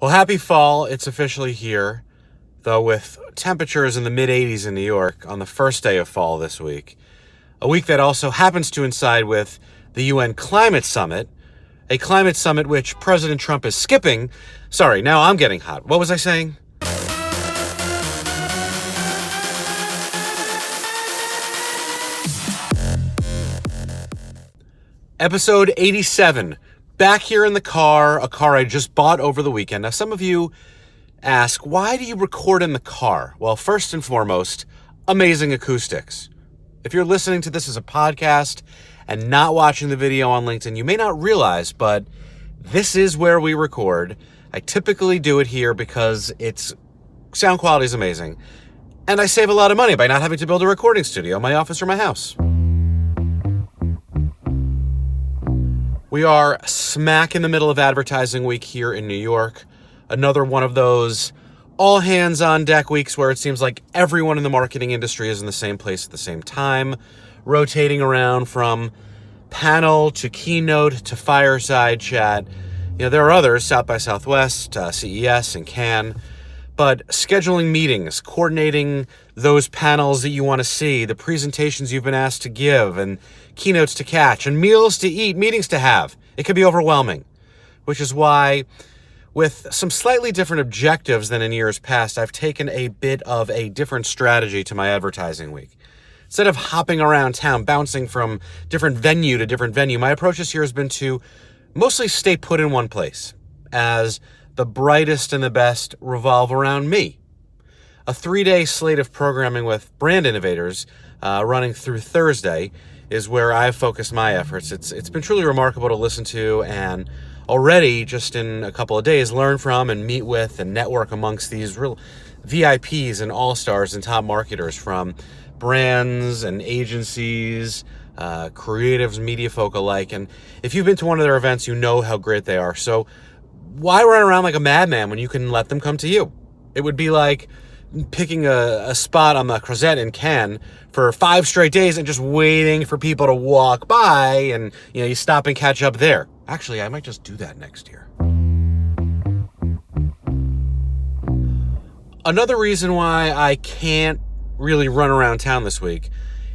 Well, happy fall. It's officially here, though with temperatures in the mid-80s in New York on the first day of fall this week. A week that also happens to coincide with the UN Climate Summit, a climate summit which President Trump is skipping. Sorry, now I'm getting hot. What was I saying? Episode 87. Back here in the car, a car I just bought over the weekend. Now, some of you ask, why do you record in the car? Well, first and foremost, amazing acoustics. If you're listening to this as a podcast and not watching the video on LinkedIn, you may not realize, but this is where we record. I typically do it here because its sound quality is amazing. And I save a lot of money by not having to build a recording studio in my office or my house. We are smack in the middle of advertising week here in New York. Another one of those all hands on deck weeks where it seems like everyone in the marketing industry is in the same place at the same time, rotating around from panel to keynote to fireside chat. You know, there are others, South by Southwest, CES and Cannes, but scheduling meetings, coordinating those panels that you want to see, the presentations you've been asked to give, and keynotes to catch, and meals to eat, meetings to have. It can be overwhelming, which is why, with some slightly different objectives than in years past, I've taken a bit of a different strategy to my advertising week. Instead of hopping around town, bouncing from different venue to different venue, my approach this year has been to mostly stay put in one place, as the brightest and the best revolve around me. A 3-day slate of programming with brand innovators running through Thursday is where I've focused my efforts. It's been truly remarkable to listen to, and already just in a couple of days learn from and meet with and network amongst these real VIPs and all-stars and top marketers from brands and agencies, creatives, media folk alike. And if you've been to one of their events, you know how great they are. So why run around like a madman when you can let them come to you? It would be like picking a spot on the Crozet in Cannes for 5 straight days and just waiting for people to walk by and, you stop and catch up there. Actually, I might just do that next year. Another reason why I can't really run around town this week,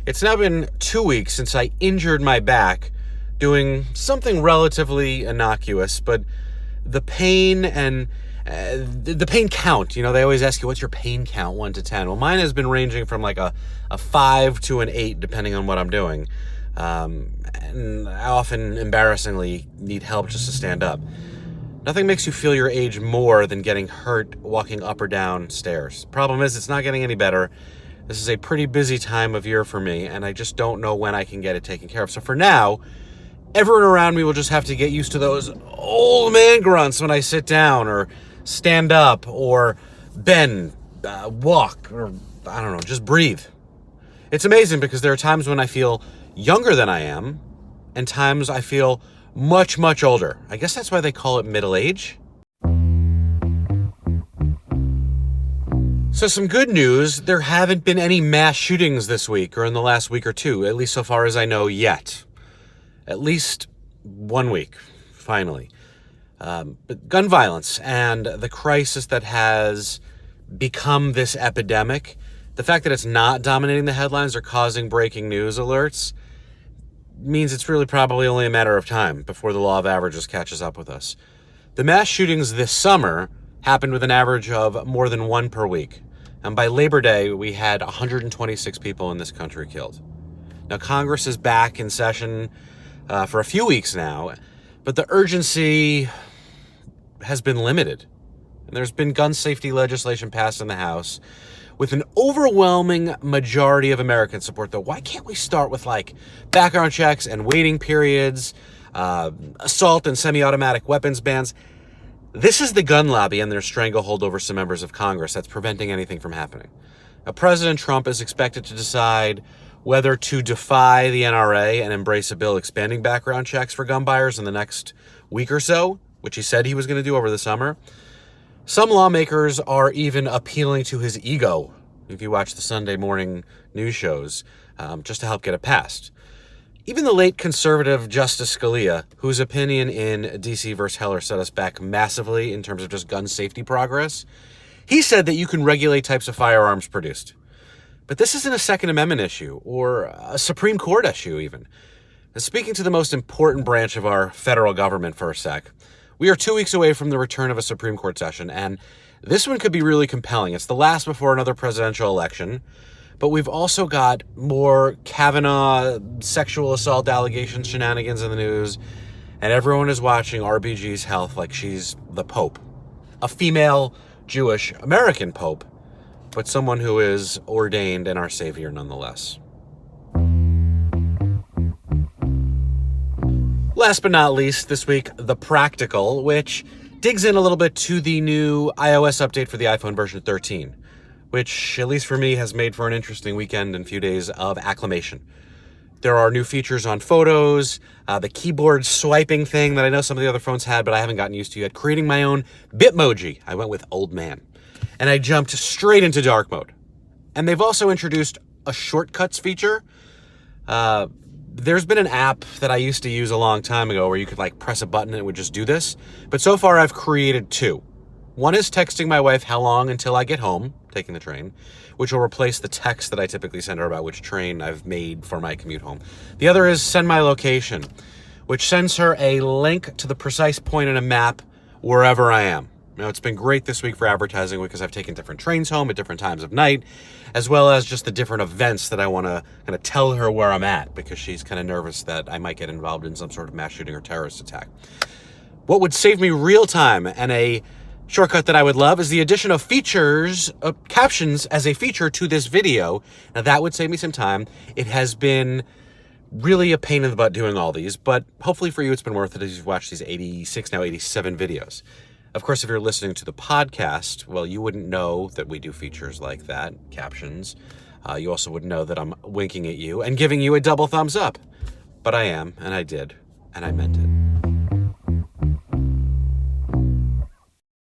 it's now been 2 weeks since I injured my back doing something relatively innocuous, but the pain and the pain count, they always ask you, what's your pain count, 1 to 10? Well, mine has been ranging from like a 5 to an 8, depending on what I'm doing. And I often, embarrassingly, need help just to stand up. Nothing makes you feel your age more than getting hurt walking up or down stairs. Problem is, it's not getting any better. This is a pretty busy time of year for me, and I just don't know when I can get it taken care of. So for now, everyone around me will just have to get used to those old man grunts when I sit down or stand up or bend, walk, or I don't know, just breathe. It's amazing because there are times when I feel younger than I am and times I feel much, much older. I guess that's why they call it middle age. So some good news, there haven't been any mass shootings this week or in the last week or two, at least so far as I know yet. At least 1 week, finally. But gun violence and the crisis that has become this epidemic, the fact that it's not dominating the headlines or causing breaking news alerts, means it's really probably only a matter of time before the law of averages catches up with us. The mass shootings this summer happened with an average of more than 1 per week. And by Labor Day, we had 126 people in this country killed. Now, Congress is back in session for a few weeks now, but the urgency has been limited. And there's been gun safety legislation passed in the House with an overwhelming majority of American support, though. Why can't we start with background checks and waiting periods, assault and semi-automatic weapons bans? This is the gun lobby and their stranglehold over some members of Congress that's preventing anything from happening. Now, President Trump is expected to decide whether to defy the NRA and embrace a bill expanding background checks for gun buyers in the next week or so, which he said he was going to do over the summer. Some lawmakers are even appealing to his ego, if you watch the Sunday morning news shows, just to help get it passed. Even the late conservative Justice Scalia, whose opinion in D.C. versus Heller set us back massively in terms of just gun safety progress, he said that you can regulate types of firearms produced. But this isn't a Second Amendment issue or a Supreme Court issue even. Speaking to the most important branch of our federal government for a sec, we are 2 weeks away from the return of a Supreme Court session, and this one could be really compelling. It's the last before another presidential election, but we've also got more Kavanaugh sexual assault allegations shenanigans in the news, and everyone is watching RBG's health like she's the Pope. A female Jewish American Pope, but someone who is ordained and our savior nonetheless. Last but not least, this week, The Practical, which digs in a little bit to the new iOS update for the iPhone version 13, which, at least for me, has made for an interesting weekend and few days of acclimation. There are new features on photos, the keyboard swiping thing that I know some of the other phones had, but I haven't gotten used to yet, creating my own Bitmoji. I went with old man. And I jumped straight into dark mode. And they've also introduced a shortcuts feature. There's been an app that I used to use a long time ago where you could press a button and it would just do this. But so far I've created two. One is texting my wife how long until I get home, taking the train, which will replace the text that I typically send her about which train I've made for my commute home. The other is send my location, which sends her a link to the precise point in a map wherever I am. Now, it's been great this week for advertising because I've taken different trains home at different times of night, as well as just the different events that I want to kind of tell her where I'm at because she's kind of nervous that I might get involved in some sort of mass shooting or terrorist attack. What would save me real time and a shortcut that I would love is the addition of features, captions as a feature to this video. Now, that would save me some time. It has been really a pain in the butt doing all these, but hopefully for you it's been worth it as you've watched these 86, now 87 videos. Of course, if you're listening to the podcast, well, you wouldn't know that we do features like that, captions. You also wouldn't know that I'm winking at you and giving you a double thumbs up. But I am, and I did, and I meant it.